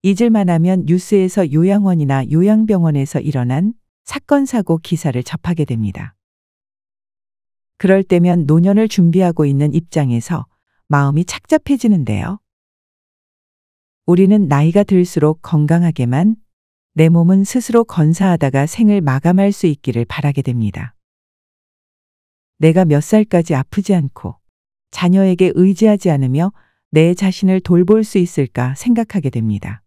잊을만 하면 뉴스에서 요양원이나 요양병원에서 일어난 사건, 사고 기사를 접하게 됩니다. 그럴 때면 노년을 준비하고 있는 입장에서 마음이 착잡해지는데요. 우리는 나이가 들수록 건강하게만, 내 몸은 스스로 건사하다가 생을 마감할 수 있기를 바라게 됩니다. 내가 몇 살까지 아프지 않고 자녀에게 의지하지 않으며 내 자신을 돌볼 수 있을까 생각하게 됩니다.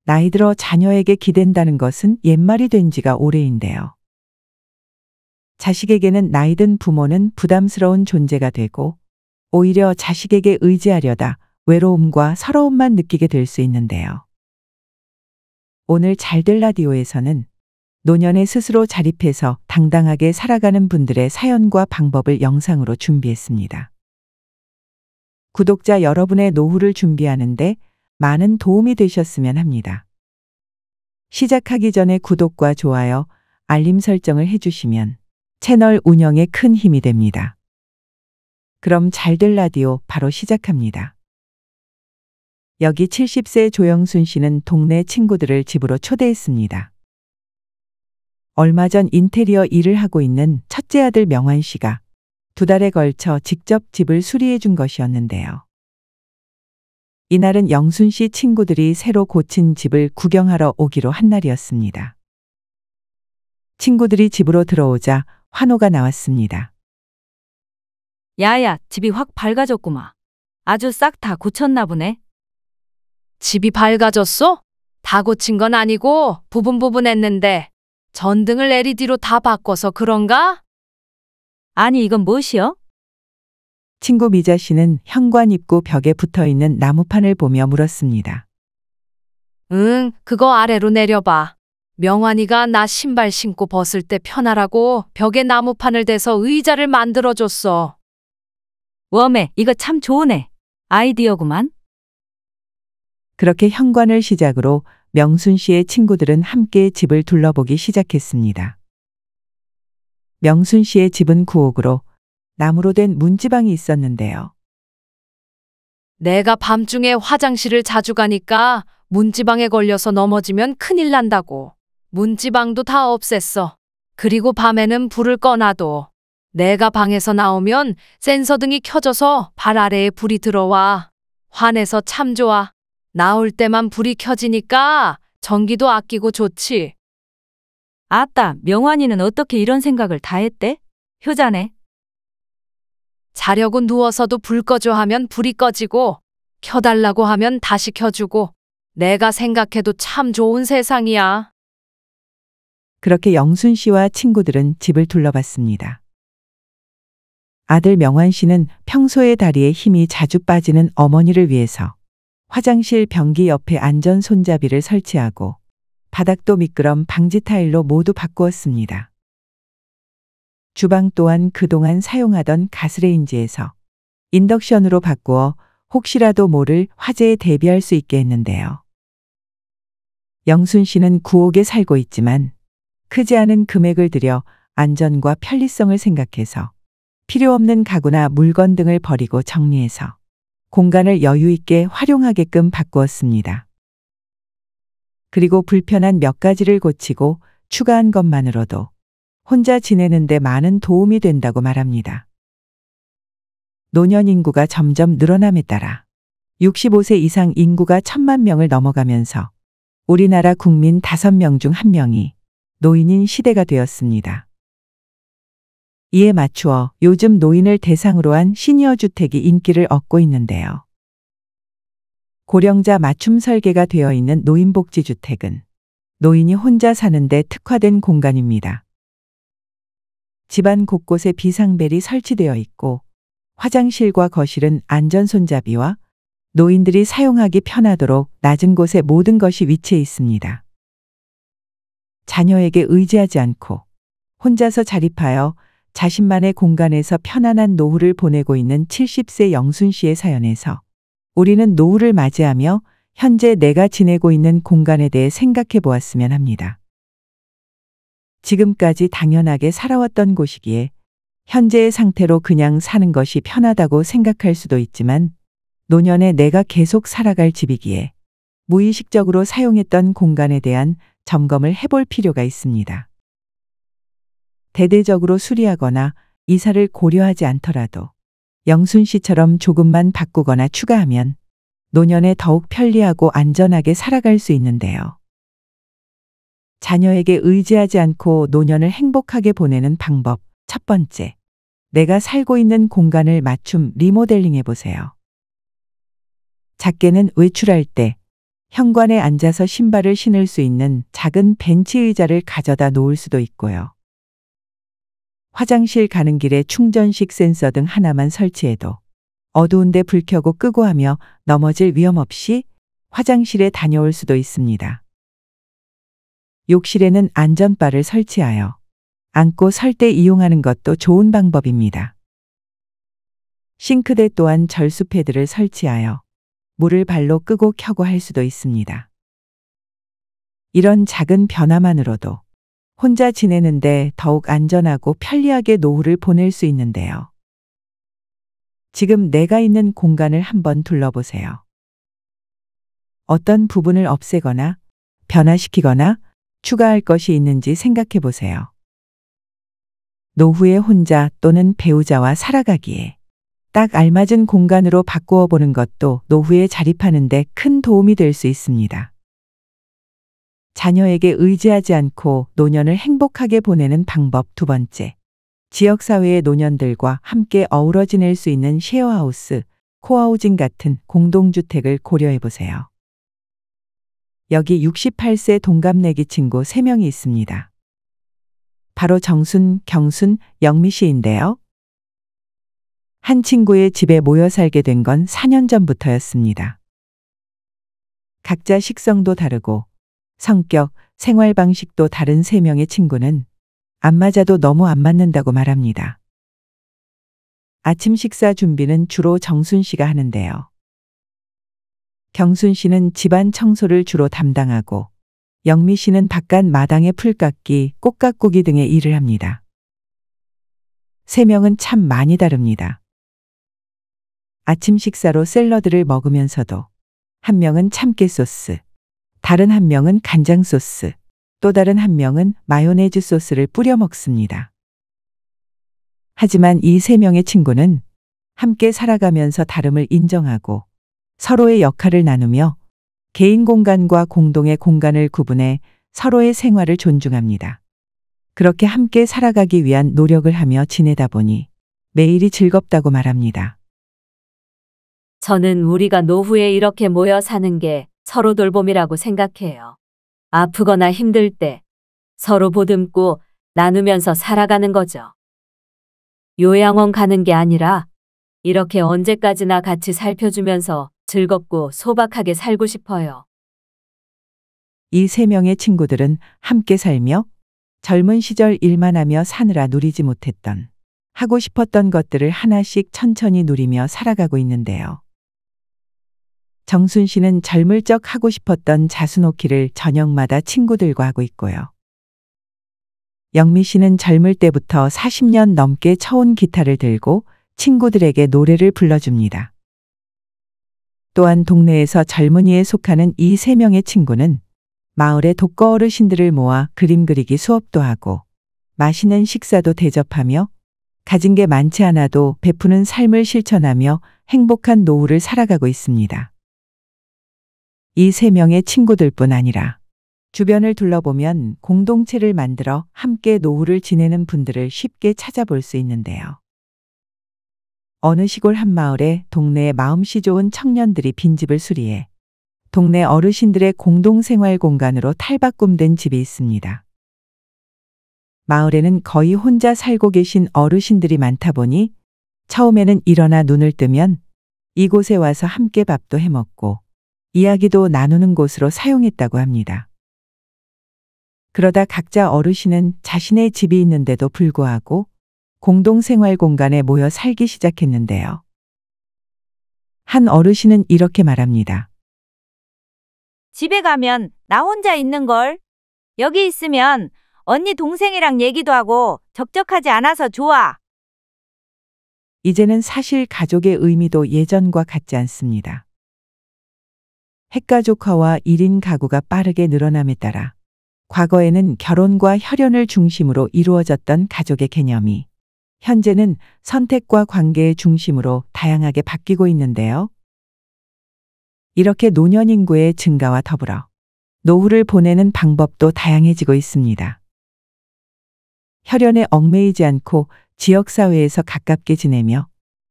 나이 들어 자녀에게 기댄다는 것은 옛말이 된 지가 오래인데요. 자식에게는 나이 든 부모는 부담스러운 존재가 되고 오히려 자식에게 의지하려다 외로움과 서러움만 느끼게 될 수 있는데요. 오늘 잘될 라디오에서는 노년에 스스로 자립해서 당당하게 살아가는 분들의 사연과 방법을 영상으로 준비했습니다. 구독자 여러분의 노후를 준비하는데 많은 도움이 되셨으면 합니다. 시작하기 전에 구독과 좋아요, 알림 설정을 해주시면 채널 운영에 큰 힘이 됩니다. 그럼 잘될 라디오 바로 시작합니다. 여기 70세 조영순 씨는 동네 친구들을 집으로 초대했습니다. 얼마 전 인테리어 일을 하고 있는 첫째 아들 명환 씨가 2달에 걸쳐 직접 집을 수리해 준 것이었는데요. 이날은 영순 씨 친구들이 새로 고친 집을 구경하러 오기로 한 날이었습니다. 친구들이 집으로 들어오자 환호가 나왔습니다. 야야, 집이 확 밝아졌구마. 아주 싹 다 고쳤나 보네. 집이 밝아졌어? 다 고친 건 아니고 부분부분했는데 전등을 LED로 다 바꿔서 그런가? 아니, 이건 무엇이여? 친구 미자 씨는 현관 입구 벽에 붙어있는 나무판을 보며 물었습니다. 응, 그거 아래로 내려봐. 명환이가 나 신발 신고 벗을 때 편하라고 벽에 나무판을 대서 의자를 만들어줬어. 웜에, 이거 참 좋으네. 아이디어구만. 그렇게 현관을 시작으로 명순 씨의 친구들은 함께 집을 둘러보기 시작했습니다. 명순 씨의 집은 구옥으로 나무로 된 문지방이 있었는데요. 내가 밤중에 화장실을 자주 가니까 문지방에 걸려서 넘어지면 큰일 난다고. 문지방도 다 없앴어. 그리고 밤에는 불을 꺼놔도 내가 방에서 나오면 센서등이 켜져서 발 아래에 불이 들어와. 환해서 참 좋아. 나올 때만 불이 켜지니까 전기도 아끼고 좋지. 아따, 명환이는 어떻게 이런 생각을 다 했대? 효자네. 자려고 누워서도 불 꺼줘 하면 불이 꺼지고 켜달라고 하면 다시 켜주고 내가 생각해도 참 좋은 세상이야. 그렇게 영순 씨와 친구들은 집을 둘러봤습니다. 아들 명환 씨는 평소에 다리에 힘이 자주 빠지는 어머니를 위해서 화장실 변기 옆에 안전 손잡이를 설치하고 바닥도 미끄럼 방지 타일로 모두 바꾸었습니다. 주방 또한 그동안 사용하던 가스레인지에서 인덕션으로 바꾸어 혹시라도 모를 화재에 대비할 수 있게 했는데요. 영순 씨는 구옥에 살고 있지만 크지 않은 금액을 들여 안전과 편리성을 생각해서 필요 없는 가구나 물건 등을 버리고 정리해서 공간을 여유 있게 활용하게끔 바꾸었습니다. 그리고 불편한 몇 가지를 고치고 추가한 것만으로도 혼자 지내는데 많은 도움이 된다고 말합니다. 노년 인구가 점점 늘어남에 따라 65세 이상 인구가 1,000만 명을 넘어가면서 우리나라 국민 5명 중 1명이 노인인 시대가 되었습니다. 이에 맞추어 요즘 노인을 대상으로 한 시니어 주택이 인기를 얻고 있는데요. 고령자 맞춤 설계가 되어 있는 노인복지주택은 노인이 혼자 사는데 특화된 공간입니다. 집안 곳곳에 비상벨이 설치되어 있고 화장실과 거실은 안전 손잡이와 노인들이 사용하기 편하도록 낮은 곳에 모든 것이 위치해 있습니다. 자녀에게 의지하지 않고 혼자서 자립하여 자신만의 공간에서 편안한 노후를 보내고 있는 70세 영순 씨의 사연에서 우리는 노후를 맞이하며 현재 내가 지내고 있는 공간에 대해 생각해 보았으면 합니다. 지금까지 당연하게 살아왔던 곳이기에 현재의 상태로 그냥 사는 것이 편하다고 생각할 수도 있지만 노년에 내가 계속 살아갈 집이기에 무의식적으로 사용했던 공간에 대한 점검을 해볼 필요가 있습니다. 대대적으로 수리하거나 이사를 고려하지 않더라도 영순 씨처럼 조금만 바꾸거나 추가하면 노년에 더욱 편리하고 안전하게 살아갈 수 있는데요. 자녀에게 의지하지 않고 노년을 행복하게 보내는 방법. 첫 번째, 내가 살고 있는 공간을 맞춤 리모델링 해보세요. 작게는 외출할 때 현관에 앉아서 신발을 신을 수 있는 작은 벤치 의자를 가져다 놓을 수도 있고요. 화장실 가는 길에 충전식 센서 등 하나만 설치해도 어두운데 불 켜고 끄고 하며 넘어질 위험 없이 화장실에 다녀올 수도 있습니다. 욕실에는 안전바를 설치하여 앉고 설 때 이용하는 것도 좋은 방법입니다. 싱크대 또한 절수 패드를 설치하여 물을 발로 끄고 켜고 할 수도 있습니다. 이런 작은 변화만으로도 혼자 지내는데 더욱 안전하고 편리하게 노후를 보낼 수 있는데요. 지금 내가 있는 공간을 한번 둘러보세요. 어떤 부분을 없애거나 변화시키거나 추가할 것이 있는지 생각해 보세요. 노후에 혼자 또는 배우자와 살아가기에 딱 알맞은 공간으로 바꾸어 보는 것도 노후에 자립하는 데 큰 도움이 될 수 있습니다. 자녀에게 의지하지 않고 노년을 행복하게 보내는 방법. 두 번째, 지역사회의 노년들과 함께 어우러 지낼 수 있는 쉐어하우스, 코하우징 같은 공동주택을 고려해 보세요. 여기 68세 동갑내기 친구 3명이 있습니다. 바로 정순, 경순, 영미 씨인데요. 한 친구의 집에 모여 살게 된 건 4년 전부터였습니다. 각자 식성도 다르고 성격, 생활 방식도 다른 3명의 친구는 안 맞아도 너무 안 맞는다고 말합니다. 아침 식사 준비는 주로 정순 씨가 하는데요. 경순 씨는 집안 청소를 주로 담당하고 영미 씨는 바깥 마당의 풀 깎기, 꽃 가꾸기 등의 일을 합니다. 3명은 참 많이 다릅니다. 아침 식사로 샐러드를 먹으면서도 한 명은 참깨 소스, 다른 한 명은 간장 소스, 또 다른 한 명은 마요네즈 소스를 뿌려 먹습니다. 하지만 이 3명의 친구는 함께 살아가면서 다름을 인정하고 서로의 역할을 나누며 개인 공간과 공동의 공간을 구분해 서로의 생활을 존중합니다. 그렇게 함께 살아가기 위한 노력을 하며 지내다 보니 매일이 즐겁다고 말합니다. 저는 우리가 노후에 이렇게 모여 사는 게 서로 돌봄이라고 생각해요. 아프거나 힘들 때 서로 보듬고 나누면서 살아가는 거죠. 요양원 가는 게 아니라 이렇게 언제까지나 같이 살펴주면서 즐겁고 소박하게 살고 싶어요. 이 3명의 친구들은 함께 살며 젊은 시절 일만 하며 사느라 누리지 못했던 하고 싶었던 것들을 하나씩 천천히 누리며 살아가고 있는데요. 정순 씨는 젊을 적 하고 싶었던 자수놓기를 저녁마다 친구들과 하고 있고요. 영미 씨는 젊을 때부터 40년 넘게 쳐온 기타를 들고 친구들에게 노래를 불러줍니다. 또한 동네에서 젊은이에 속하는 이 3명의 친구는 마을의 독거 어르신들을 모아 그림 그리기 수업도 하고 맛있는 식사도 대접하며 가진 게 많지 않아도 베푸는 삶을 실천하며 행복한 노후를 살아가고 있습니다. 이 3명의 친구들뿐 아니라 주변을 둘러보면 공동체를 만들어 함께 노후를 지내는 분들을 쉽게 찾아볼 수 있는데요. 어느 시골 한 마을에 동네에 마음씨 좋은 청년들이 빈집을 수리해 동네 어르신들의 공동생활 공간으로 탈바꿈된 집이 있습니다. 마을에는 거의 혼자 살고 계신 어르신들이 많다 보니 처음에는 일어나 눈을 뜨면 이곳에 와서 함께 밥도 해먹고 이야기도 나누는 곳으로 사용했다고 합니다. 그러다 각자 어르신은 자신의 집이 있는데도 불구하고 공동생활 공간에 모여 살기 시작했는데요. 한 어르신은 이렇게 말합니다. 집에 가면 나 혼자 있는걸. 여기 있으면 언니 동생이랑 얘기도 하고 적적하지 않아서 좋아. 이제는 사실 가족의 의미도 예전과 같지 않습니다. 핵가족화와 1인 가구가 빠르게 늘어남에 따라 과거에는 결혼과 혈연을 중심으로 이루어졌던 가족의 개념이 현재는 선택과 관계의 중심으로 다양하게 바뀌고 있는데요. 이렇게 노년 인구의 증가와 더불어 노후를 보내는 방법도 다양해지고 있습니다. 혈연에 얽매이지 않고 지역사회에서 가깝게 지내며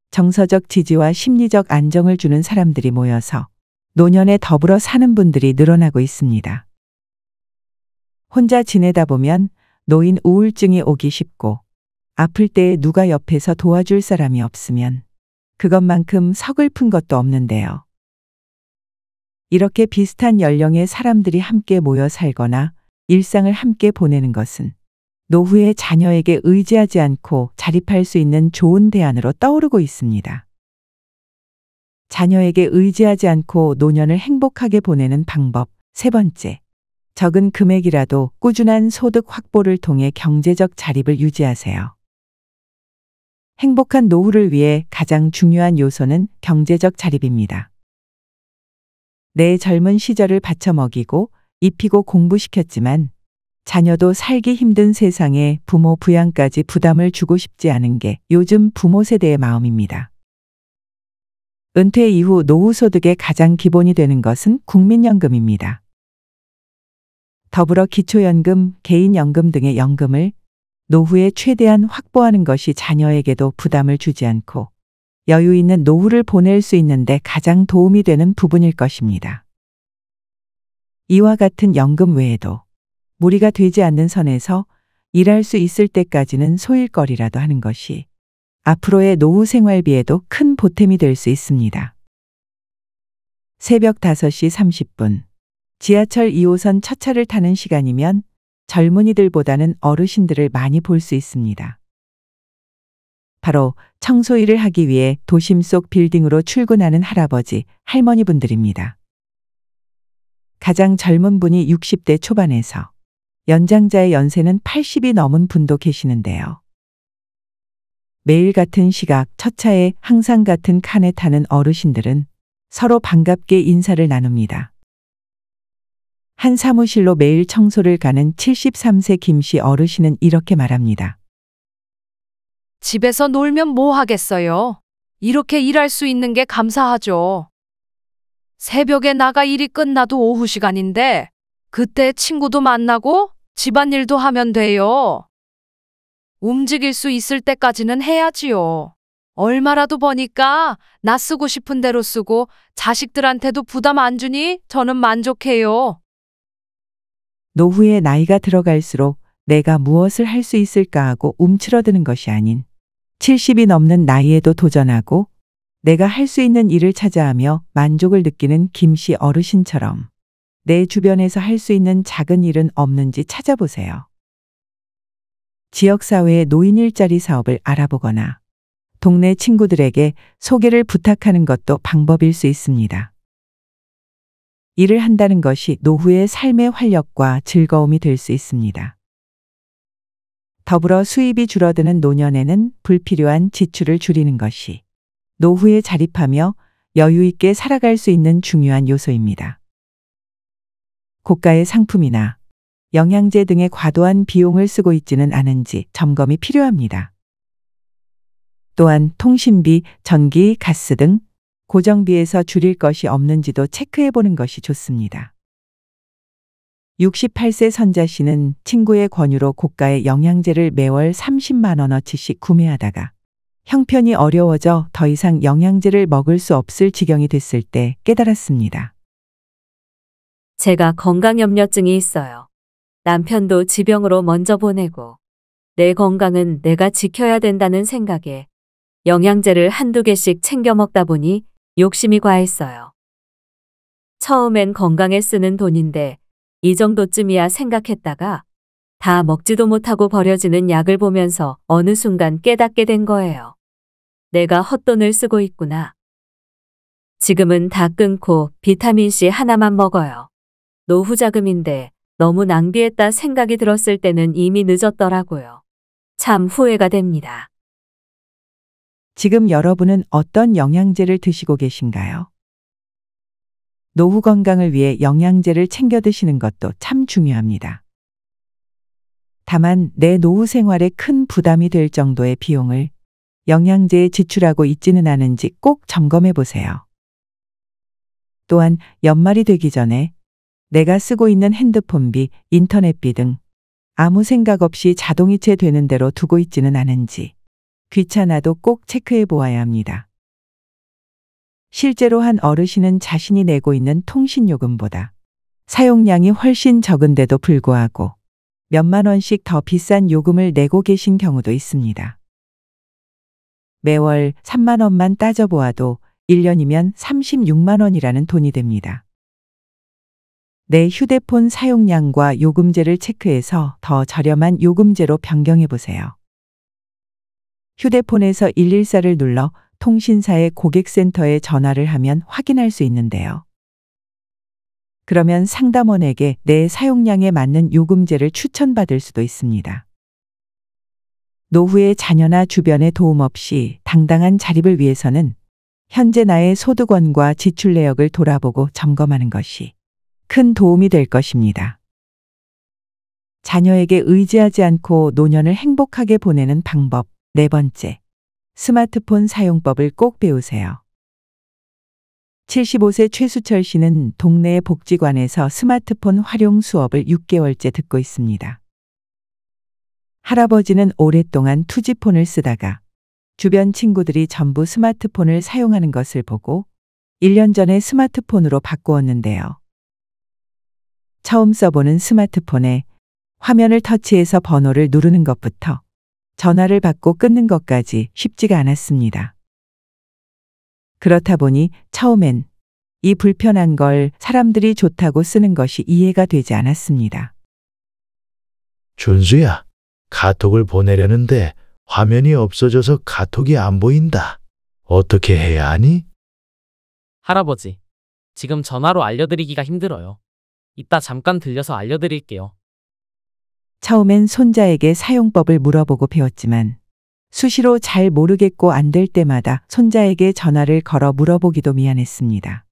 정서적 지지와 심리적 안정을 주는 사람들이 모여서 노년에 더불어 사는 분들이 늘어나고 있습니다. 혼자 지내다 보면 노인 우울증이 오기 쉽고 아플 때에 누가 옆에서 도와줄 사람이 없으면 그것만큼 서글픈 것도 없는데요. 이렇게 비슷한 연령의 사람들이 함께 모여 살거나 일상을 함께 보내는 것은 노후에 자녀에게 의지하지 않고 자립할 수 있는 좋은 대안으로 떠오르고 있습니다. 자녀에게 의지하지 않고 노년을 행복하게 보내는 방법 세 번째, 적은 금액이라도 꾸준한 소득 확보를 통해 경제적 자립을 유지하세요. 행복한 노후를 위해 가장 중요한 요소는 경제적 자립입니다. 내 젊은 시절을 바쳐 먹이고 입히고 공부시켰지만 자녀도 살기 힘든 세상에 부모 부양까지 부담을 주고 싶지 않은 게 요즘 부모 세대의 마음입니다. 은퇴 이후 노후 소득의 가장 기본이 되는 것은 국민연금입니다. 더불어 기초연금, 개인연금 등의 연금을 노후에 최대한 확보하는 것이 자녀에게도 부담을 주지 않고 여유 있는 노후를 보낼 수 있는데 가장 도움이 되는 부분일 것입니다. 이와 같은 연금 외에도 무리가 되지 않는 선에서 일할 수 있을 때까지는 소일거리라도 하는 것이 앞으로의 노후 생활비에도 큰 보탬이 될 수 있습니다. 새벽 5시 30분, 지하철 2호선 첫 차를 타는 시간이면 젊은이들보다는 어르신들을 많이 볼 수 있습니다. 바로 청소일을 하기 위해 도심 속 빌딩으로 출근하는 할아버지, 할머니분들입니다. 가장 젊은 분이 60대 초반에서 연장자의 연세는 80이 넘은 분도 계시는데요. 매일 같은 시각 첫 차에 항상 같은 칸에 타는 어르신들은 서로 반갑게 인사를 나눕니다. 한 사무실로 매일 청소를 가는 73세 김씨 어르신은 이렇게 말합니다. 집에서 놀면 뭐 하겠어요? 이렇게 일할 수 있는 게 감사하죠. 새벽에 나가 일이 끝나도 오후 시간인데 그때 친구도 만나고 집안일도 하면 돼요. 움직일 수 있을 때까지는 해야지요. 얼마라도 버니까 나 쓰고 싶은 대로 쓰고 자식들한테도 부담 안 주니 저는 만족해요. 노후에 나이가 들어갈수록 내가 무엇을 할 수 있을까 하고 움츠러드는 것이 아닌 70이 넘는 나이에도 도전하고 내가 할 수 있는 일을 찾아하며 만족을 느끼는 김씨 어르신처럼 내 주변에서 할 수 있는 작은 일은 없는지 찾아보세요. 지역사회의 노인 일자리 사업을 알아보거나 동네 친구들에게 소개를 부탁하는 것도 방법일 수 있습니다. 일을 한다는 것이 노후의 삶의 활력과 즐거움이 될 수 있습니다. 더불어 수입이 줄어드는 노년에는 불필요한 지출을 줄이는 것이 노후에 자립하며 여유 있게 살아갈 수 있는 중요한 요소입니다. 고가의 상품이나 영양제 등의 과도한 비용을 쓰고 있지는 않은지 점검이 필요합니다. 또한 통신비, 전기, 가스 등 고정비에서 줄일 것이 없는지도 체크해 보는 것이 좋습니다. 68세 선자 씨는 친구의 권유로 고가의 영양제를 매월 30만 원어치씩 구매하다가 형편이 어려워져 더 이상 영양제를 먹을 수 없을 지경이 됐을 때 깨달았습니다. 제가 건강염려증이 있어요. 남편도 지병으로 먼저 보내고 내 건강은 내가 지켜야 된다는 생각에 영양제를 한두 개씩 챙겨 먹다 보니 욕심이 과했어요. 처음엔 건강에 쓰는 돈인데 이 정도쯤이야 생각했다가 다 먹지도 못하고 버려지는 약을 보면서 어느 순간 깨닫게 된 거예요. 내가 헛돈을 쓰고 있구나. 지금은 다 끊고 비타민C 하나만 먹어요. 노후 자금인데 너무 낭비했다 생각이 들었을 때는 이미 늦었더라고요. 참 후회가 됩니다. 지금 여러분은 어떤 영양제를 드시고 계신가요? 노후 건강을 위해 영양제를 챙겨 드시는 것도 참 중요합니다. 다만 내 노후 생활에 큰 부담이 될 정도의 비용을 영양제에 지출하고 있지는 않은지 꼭 점검해 보세요. 또한 연말이 되기 전에 내가 쓰고 있는 핸드폰비, 인터넷비 등 아무 생각 없이 자동이체 되는 대로 두고 있지는 않은지 귀찮아도 꼭 체크해 보아야 합니다. 실제로 한 어르신은 자신이 내고 있는 통신요금보다 사용량이 훨씬 적은데도 불구하고 몇만 원씩 더 비싼 요금을 내고 계신 경우도 있습니다. 매월 3만 원만 따져보아도 1년이면 36만 원이라는 돈이 됩니다. 내 휴대폰 사용량과 요금제를 체크해서 더 저렴한 요금제로 변경해 보세요. 휴대폰에서 114를 눌러 통신사의 고객센터에 전화를 하면 확인할 수 있는데요. 그러면 상담원에게 내 사용량에 맞는 요금제를 추천받을 수도 있습니다. 노후에 자녀나 주변의 도움 없이 당당한 자립을 위해서는 현재 나의 소득원과 지출 내역을 돌아보고 점검하는 것이 큰 도움이 될 것입니다. 자녀에게 의지하지 않고 노년을 행복하게 보내는 방법 4번째, 스마트폰 사용법을 꼭 배우세요. 75세 최수철 씨는 동네 복지관에서 스마트폰 활용 수업을 6개월째 듣고 있습니다. 할아버지는 오랫동안 투지폰을 쓰다가 주변 친구들이 전부 스마트폰을 사용하는 것을 보고 1년 전에 스마트폰으로 바꾸었는데요. 처음 써보는 스마트폰에 화면을 터치해서 번호를 누르는 것부터 전화를 받고 끊는 것까지 쉽지가 않았습니다. 그렇다 보니 처음엔 이 불편한 걸 사람들이 좋다고 쓰는 것이 이해가 되지 않았습니다. 준수야, 카톡을 보내려는데 화면이 없어져서 카톡이 안 보인다. 어떻게 해야 하니? 할아버지, 지금 전화로 알려드리기가 힘들어요. 이따 잠깐 들려서 알려드릴게요. 처음엔 손자에게 사용법을 물어보고 배웠지만 수시로 잘 모르겠고 안 될 때마다 손자에게 전화를 걸어 물어보기도 미안했습니다.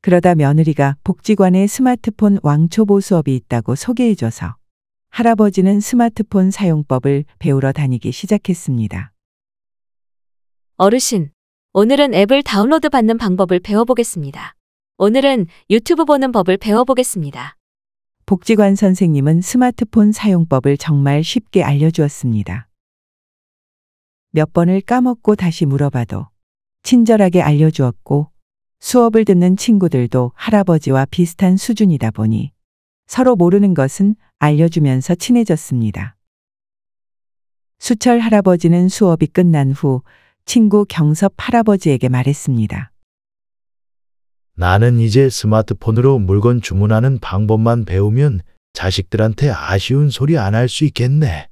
그러다 며느리가 복지관에 스마트폰 왕초보 수업이 있다고 소개해줘서 할아버지는 스마트폰 사용법을 배우러 다니기 시작했습니다. 어르신, 오늘은 앱을 다운로드 받는 방법을 배워보겠습니다. 오늘은 유튜브 보는 법을 배워보겠습니다. 복지관 선생님은 스마트폰 사용법을 정말 쉽게 알려주었습니다. 몇 번을 까먹고 다시 물어봐도 친절하게 알려주었고 수업을 듣는 친구들도 할아버지와 비슷한 수준이다 보니 서로 모르는 것은 알려주면서 친해졌습니다. 수철 할아버지는 수업이 끝난 후 친구 경섭 할아버지에게 말했습니다. 나는 이제 스마트폰으로 물건 주문하는 방법만 배우면 자식들한테 아쉬운 소리 안 할 수 있겠네.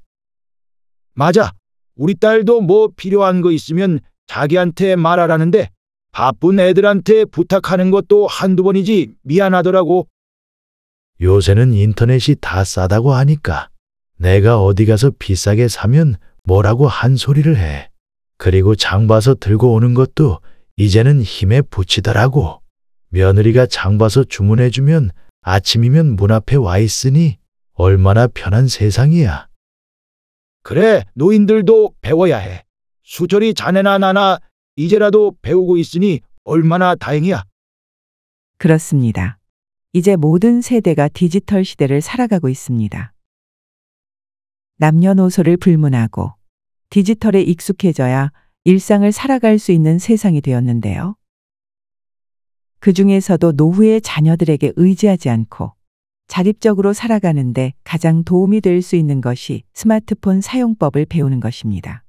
맞아. 우리 딸도 뭐 필요한 거 있으면 자기한테 말하라는데 바쁜 애들한테 부탁하는 것도 한두 번이지 미안하더라고. 요새는 인터넷이 다 싸다고 하니까 내가 어디 가서 비싸게 사면 뭐라고 한 소리를 해. 그리고 장 봐서 들고 오는 것도 이제는 힘에 부치더라고. 며느리가 장 봐서 주문해주면 아침이면 문 앞에 와 있으니 얼마나 편한 세상이야. 그래, 노인들도 배워야 해. 수철이 자네나 나나 이제라도 배우고 있으니 얼마나 다행이야. 그렇습니다. 이제 모든 세대가 디지털 시대를 살아가고 있습니다. 남녀노소를 불문하고 디지털에 익숙해져야 일상을 살아갈 수 있는 세상이 되었는데요. 그 중에서도 노후의 자녀들에게 의지하지 않고 자립적으로 살아가는데 가장 도움이 될 수 있는 것이 스마트폰 사용법을 배우는 것입니다.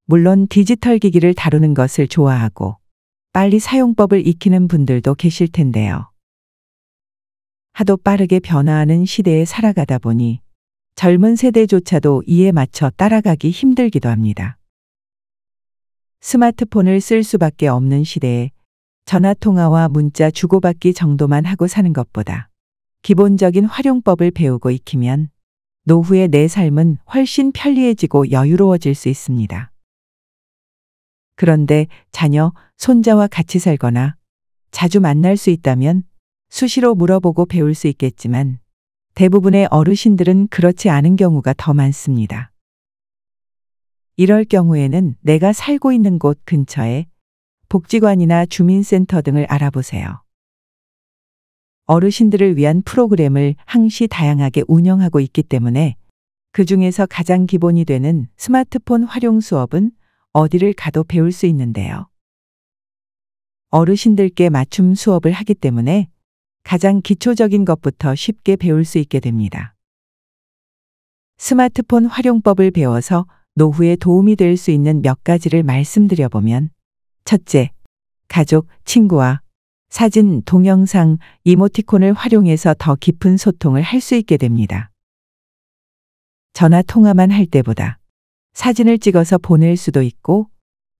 물론 디지털 기기를 다루는 것을 좋아하고 빨리 사용법을 익히는 분들도 계실 텐데요. 하도 빠르게 변화하는 시대에 살아가다 보니 젊은 세대조차도 이에 맞춰 따라가기 힘들기도 합니다. 스마트폰을 쓸 수밖에 없는 시대에 전화통화와 문자 주고받기 정도만 하고 사는 것보다 기본적인 활용법을 배우고 익히면 노후의 내 삶은 훨씬 편리해지고 여유로워질 수 있습니다. 그런데 자녀, 손자와 같이 살거나 자주 만날 수 있다면 수시로 물어보고 배울 수 있겠지만 대부분의 어르신들은 그렇지 않은 경우가 더 많습니다. 이럴 경우에는 내가 살고 있는 곳 근처에 복지관이나 주민센터 등을 알아보세요. 어르신들을 위한 프로그램을 항시 다양하게 운영하고 있기 때문에 그 중에서 가장 기본이 되는 스마트폰 활용 수업은 어디를 가도 배울 수 있는데요. 어르신들께 맞춤 수업을 하기 때문에 가장 기초적인 것부터 쉽게 배울 수 있게 됩니다. 스마트폰 활용법을 배워서 노후에 도움이 될 수 있는 몇 가지를 말씀드려보면, 첫째, 가족, 친구와 사진, 동영상, 이모티콘을 활용해서 더 깊은 소통을 할 수 있게 됩니다. 전화 통화만 할 때보다 사진을 찍어서 보낼 수도 있고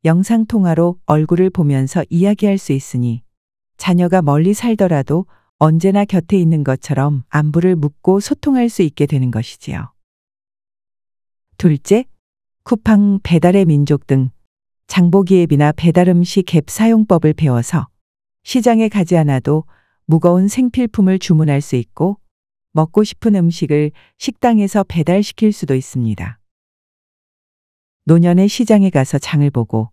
영상 통화로 얼굴을 보면서 이야기할 수 있으니 자녀가 멀리 살더라도 언제나 곁에 있는 것처럼 안부를 묻고 소통할 수 있게 되는 것이지요. 둘째, 쿠팡, 배달의 민족 등 장보기 앱이나 배달음식 앱 사용법을 배워서 시장에 가지 않아도 무거운 생필품을 주문할 수 있고 먹고 싶은 음식을 식당에서 배달시킬 수도 있습니다. 노년에 시장에 가서 장을 보고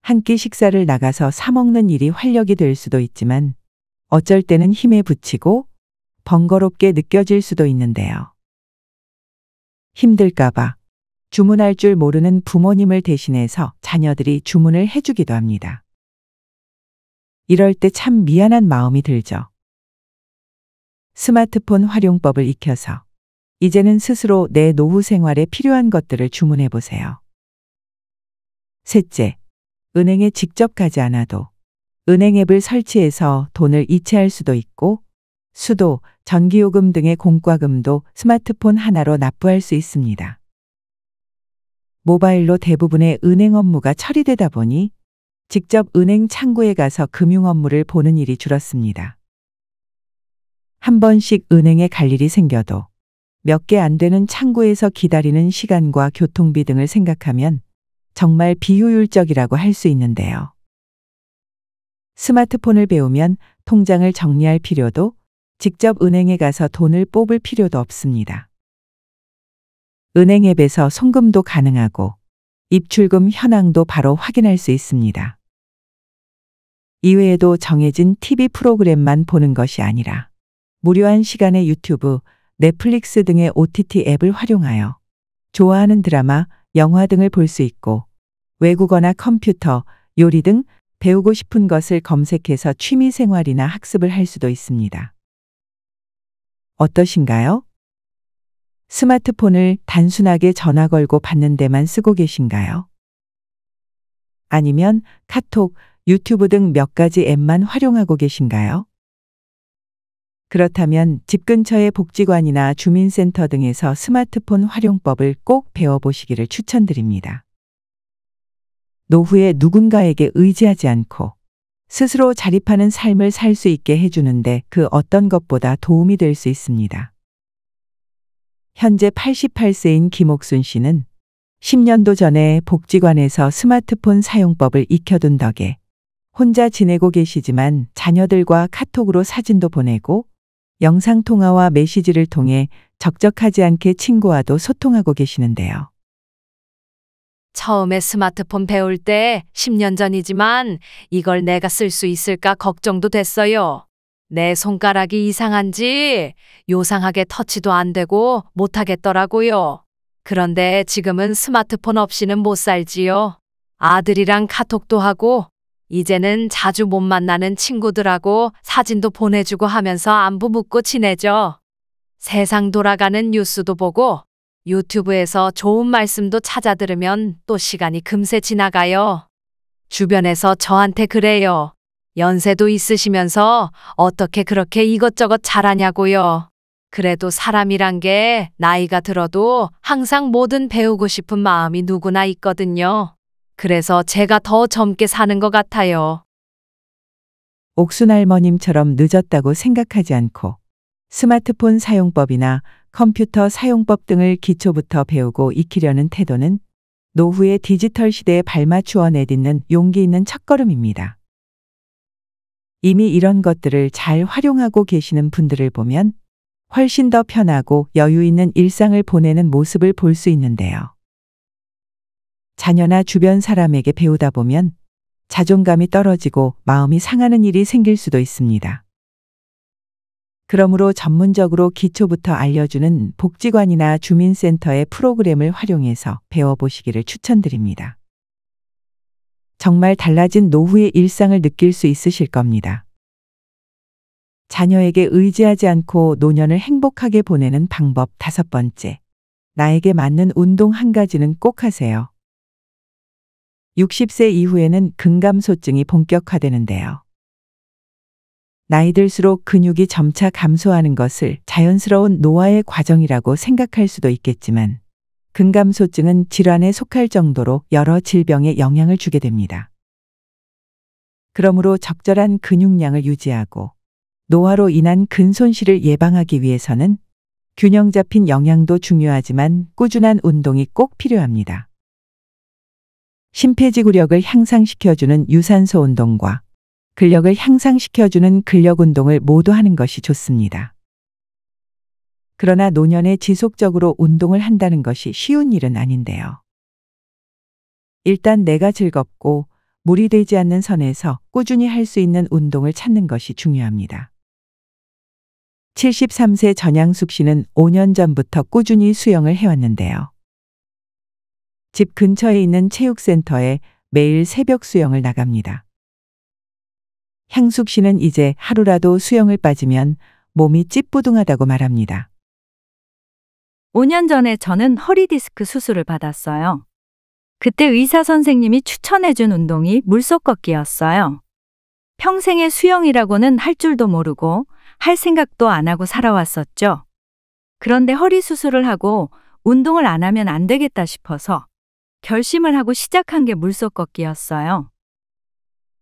한 끼 식사를 나가서 사 먹는 일이 활력이 될 수도 있지만 어쩔 때는 힘에 부치고 번거롭게 느껴질 수도 있는데요. 힘들까봐 주문할 줄 모르는 부모님을 대신해서 자녀들이 주문을 해주기도 합니다. 이럴 때 참 미안한 마음이 들죠. 스마트폰 활용법을 익혀서 이제는 스스로 내 노후 생활에 필요한 것들을 주문해 보세요. 셋째, 은행에 직접 가지 않아도 은행 앱을 설치해서 돈을 이체할 수도 있고 수도, 전기요금 등의 공과금도 스마트폰 하나로 납부할 수 있습니다. 모바일로 대부분의 은행 업무가 처리되다 보니 직접 은행 창구에 가서 금융 업무를 보는 일이 줄었습니다. 한 번씩 은행에 갈 일이 생겨도 몇 개 안 되는 창구에서 기다리는 시간과 교통비 등을 생각하면 정말 비효율적이라고 할 수 있는데요. 스마트폰을 배우면 통장을 정리할 필요도 직접 은행에 가서 돈을 뽑을 필요도 없습니다. 은행 앱에서 송금도 가능하고 입출금 현황도 바로 확인할 수 있습니다. 이외에도 정해진 TV 프로그램만 보는 것이 아니라 무료한 시간에 유튜브, 넷플릭스 등의 OTT 앱을 활용하여 좋아하는 드라마, 영화 등을 볼 수 있고 외국어나 컴퓨터, 요리 등 배우고 싶은 것을 검색해서 취미 생활이나 학습을 할 수도 있습니다. 어떠신가요? 스마트폰을 단순하게 전화 걸고 받는 데만 쓰고 계신가요? 아니면 카톡, 유튜브 등 몇 가지 앱만 활용하고 계신가요? 그렇다면 집 근처의 복지관이나 주민센터 등에서 스마트폰 활용법을 꼭 배워보시기를 추천드립니다. 노후에 누군가에게 의지하지 않고 스스로 자립하는 삶을 살 수 있게 해주는데 그 어떤 것보다 도움이 될 수 있습니다. 현재 88세인 김옥순 씨는 10년도 전에 복지관에서 스마트폰 사용법을 익혀둔 덕에 혼자 지내고 계시지만 자녀들과 카톡으로 사진도 보내고 영상통화와 메시지를 통해 적적하지 않게 친구와도 소통하고 계시는데요. 처음에 스마트폰 배울 때 10년 전이지만 이걸 내가 쓸 수 있을까 걱정도 됐어요. 내 손가락이 이상한지 요상하게 터치도 안 되고 못하겠더라고요. 그런데 지금은 스마트폰 없이는 못 살지요. 아들이랑 카톡도 하고 이제는 자주 못 만나는 친구들하고 사진도 보내주고 하면서 안부 묻고 지내죠. 세상 돌아가는 뉴스도 보고 유튜브에서 좋은 말씀도 찾아 들으면 또 시간이 금세 지나가요. 주변에서 저한테 그래요. 연세도 있으시면서 어떻게 그렇게 이것저것 잘하냐고요. 그래도 사람이란 게 나이가 들어도 항상 뭐든 배우고 싶은 마음이 누구나 있거든요. 그래서 제가 더 젊게 사는 것 같아요. 옥순 할머님처럼 늦었다고 생각하지 않고 스마트폰 사용법이나 컴퓨터 사용법 등을 기초부터 배우고 익히려는 태도는 노후의 디지털 시대에 발맞추어 내딛는 용기 있는 첫걸음입니다. 이미 이런 것들을 잘 활용하고 계시는 분들을 보면 훨씬 더 편하고 여유 있는 일상을 보내는 모습을 볼 수 있는데요. 자녀나 주변 사람에게 배우다 보면 자존감이 떨어지고 마음이 상하는 일이 생길 수도 있습니다. 그러므로 전문적으로 기초부터 알려주는 복지관이나 주민센터의 프로그램을 활용해서 배워보시기를 추천드립니다. 정말 달라진 노후의 일상을 느낄 수 있으실 겁니다. 자녀에게 의지하지 않고 노년을 행복하게 보내는 방법 5번째. 나에게 맞는 운동 한 가지는 꼭 하세요. 60세 이후에는 근감소증이 본격화되는데요. 나이 들수록 근육이 점차 감소하는 것을 자연스러운 노화의 과정이라고 생각할 수도 있겠지만 근감소증은 질환에 속할 정도로 여러 질병에 영향을 주게 됩니다. 그러므로 적절한 근육량을 유지하고 노화로 인한 근손실을 예방하기 위해서는 균형 잡힌 영양도 중요하지만 꾸준한 운동이 꼭 필요합니다. 심폐지구력을 향상시켜주는 유산소 운동과 근력을 향상시켜주는 근력 운동을 모두 하는 것이 좋습니다. 그러나 노년에 지속적으로 운동을 한다는 것이 쉬운 일은 아닌데요. 일단 내가 즐겁고 무리되지 않는 선에서 꾸준히 할 수 있는 운동을 찾는 것이 중요합니다. 73세 전양숙 씨는 5년 전부터 꾸준히 수영을 해왔는데요. 집 근처에 있는 체육센터에 매일 새벽 수영을 나갑니다. 향숙 씨는 이제 하루라도 수영을 빠지면 몸이 찌뿌둥하다고 말합니다. 5년 전에 저는 허리 디스크 수술을 받았어요. 그때 의사 선생님이 추천해준 운동이 물속 걷기였어요. 평생에 수영이라고는 할 줄도 모르고 할 생각도 안 하고 살아왔었죠. 그런데 허리 수술을 하고 운동을 안 하면 안 되겠다 싶어서 결심을 하고 시작한 게 물속 걷기였어요.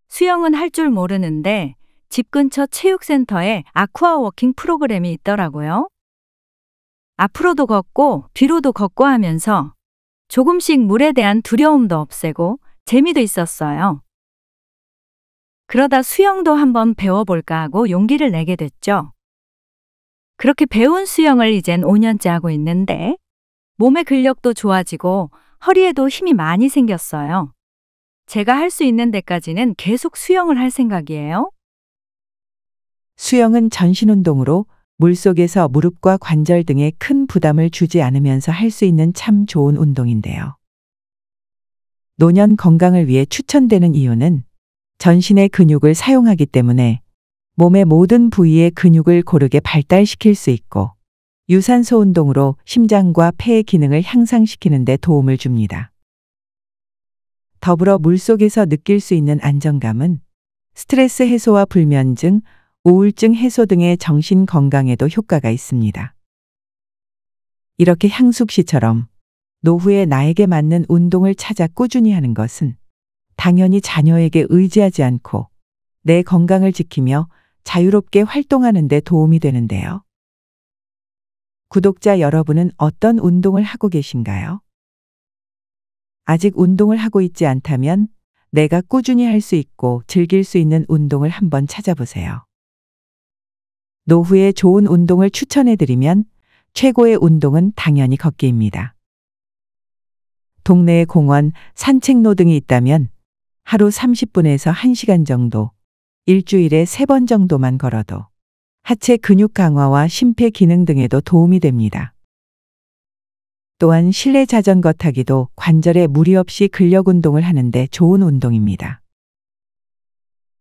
수영은 할 줄 모르는데 집 근처 체육센터에 아쿠아 워킹 프로그램이 있더라고요. 앞으로도 걷고 뒤로도 걷고 하면서 조금씩 물에 대한 두려움도 없애고 재미도 있었어요. 그러다 수영도 한번 배워볼까 하고 용기를 내게 됐죠. 그렇게 배운 수영을 이젠 5년째 하고 있는데 몸의 근력도 좋아지고 허리에도 힘이 많이 생겼어요. 제가 할 수 있는 데까지는 계속 수영을 할 생각이에요. 수영은 전신 운동으로 물속에서 무릎과 관절 등에 큰 부담을 주지 않으면서 할 수 있는 참 좋은 운동인데요. 노년 건강을 위해 추천되는 이유는 전신의 근육을 사용하기 때문에 몸의 모든 부위의 근육을 고르게 발달시킬 수 있고 유산소 운동으로 심장과 폐의 기능을 향상시키는 데 도움을 줍니다. 더불어 물속에서 느낄 수 있는 안정감은 스트레스 해소와 불면증, 우울증 해소 등의 정신 건강에도 효과가 있습니다. 이렇게 향숙 씨처럼 노후에 나에게 맞는 운동을 찾아 꾸준히 하는 것은 당연히 자녀에게 의지하지 않고 내 건강을 지키며 자유롭게 활동하는 데 도움이 되는데요. 구독자 여러분은 어떤 운동을 하고 계신가요? 아직 운동을 하고 있지 않다면 내가 꾸준히 할 수 있고 즐길 수 있는 운동을 한번 찾아보세요. 노후에 좋은 운동을 추천해드리면 최고의 운동은 당연히 걷기입니다. 동네에 공원, 산책로 등이 있다면 하루 30분에서 1시간 정도, 일주일에 3번 정도만 걸어도 하체 근육 강화와 심폐 기능 등에도 도움이 됩니다. 또한 실내 자전거 타기도 관절에 무리 없이 근력 운동을 하는데 좋은 운동입니다.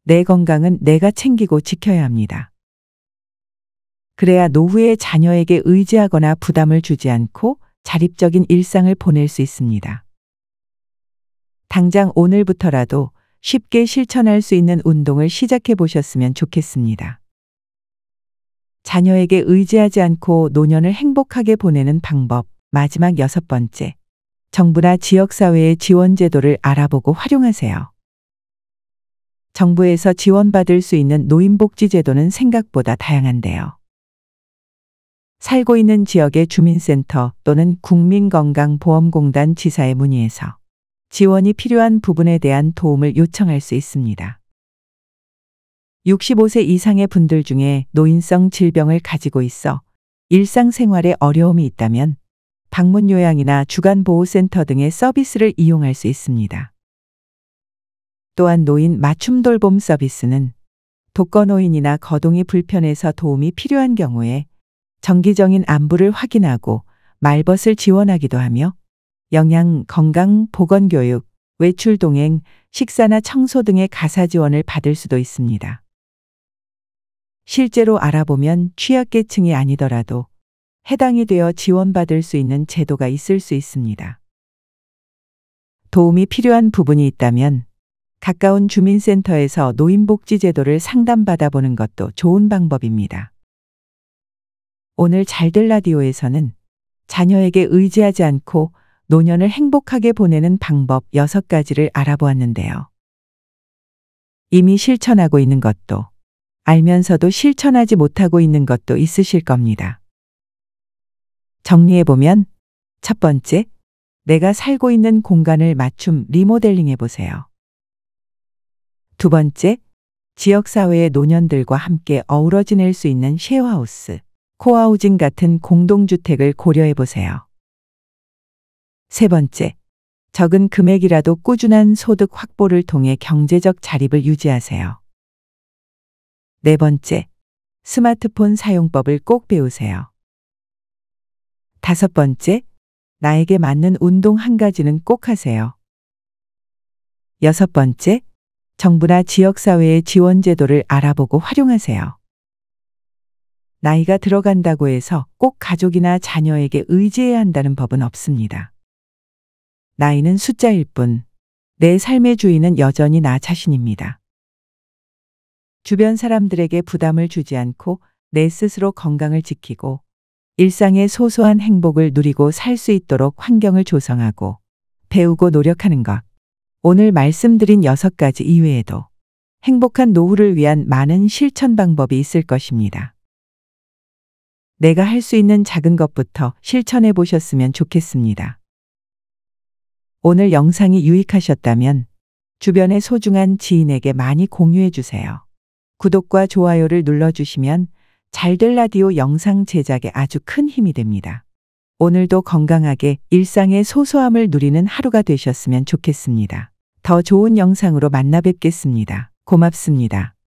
내 건강은 내가 챙기고 지켜야 합니다. 그래야 노후에 자녀에게 의지하거나 부담을 주지 않고 자립적인 일상을 보낼 수 있습니다. 당장 오늘부터라도 쉽게 실천할 수 있는 운동을 시작해 보셨으면 좋겠습니다. 자녀에게 의지하지 않고 노년을 행복하게 보내는 방법 마지막 6번째. 정부나 지역사회의 지원제도를 알아보고 활용하세요. 정부에서 지원받을 수 있는 노인복지제도는 생각보다 다양한데요. 살고 있는 지역의 주민센터 또는 국민건강보험공단 지사에 문의해서 지원이 필요한 부분에 대한 도움을 요청할 수 있습니다. 65세 이상의 분들 중에 노인성 질병을 가지고 있어 일상생활에 어려움이 있다면 방문 요양이나 주간 보호센터 등의 서비스를 이용할 수 있습니다. 또한 노인 맞춤 돌봄 서비스는 독거노인이나 거동이 불편해서 도움이 필요한 경우에 정기적인 안부를 확인하고 말벗을 지원하기도 하며 영양, 건강, 보건교육, 외출 동행, 식사나 청소 등의 가사 지원을 받을 수도 있습니다. 실제로 알아보면 취약계층이 아니더라도 해당이 되어 지원받을 수 있는 제도가 있을 수 있습니다. 도움이 필요한 부분이 있다면 가까운 주민센터에서 노인복지제도를 상담받아보는 것도 좋은 방법입니다. 오늘 잘될 라디오에서는 자녀에게 의지하지 않고 노년을 행복하게 보내는 방법 6가지를 알아보았는데요. 이미 실천하고 있는 것도 알면서도 실천하지 못하고 있는 것도 있으실 겁니다. 정리해보면 첫 번째, 내가 살고 있는 공간을 맞춤 리모델링 해보세요. 두 번째, 지역사회의 노년들과 함께 어우러 지낼 수 있는 쉐어하우스, 코하우징 같은 공동주택을 고려해보세요. 세 번째, 적은 금액이라도 꾸준한 소득 확보를 통해 경제적 자립을 유지하세요. 네 번째, 스마트폰 사용법을 꼭 배우세요. 다섯 번째, 나에게 맞는 운동 한 가지는 꼭 하세요. 여섯 번째, 정부나 지역사회의 지원 제도를 알아보고 활용하세요. 나이가 들어간다고 해서 꼭 가족이나 자녀에게 의지해야 한다는 법은 없습니다. 나이는 숫자일 뿐, 내 삶의 주인은 여전히 나 자신입니다. 주변 사람들에게 부담을 주지 않고 내 스스로 건강을 지키고 일상의 소소한 행복을 누리고 살 수 있도록 환경을 조성하고 배우고 노력하는 것. 오늘 말씀드린 6가지 이외에도 행복한 노후를 위한 많은 실천 방법이 있을 것입니다. 내가 할 수 있는 작은 것부터 실천해 보셨으면 좋겠습니다. 오늘 영상이 유익하셨다면 주변의 소중한 지인에게 많이 공유해 주세요. 구독과 좋아요를 눌러주시면 잘될 라디오 영상 제작에 아주 큰 힘이 됩니다. 오늘도 건강하게 일상의 소소함을 누리는 하루가 되셨으면 좋겠습니다. 더 좋은 영상으로 만나 뵙겠습니다. 고맙습니다.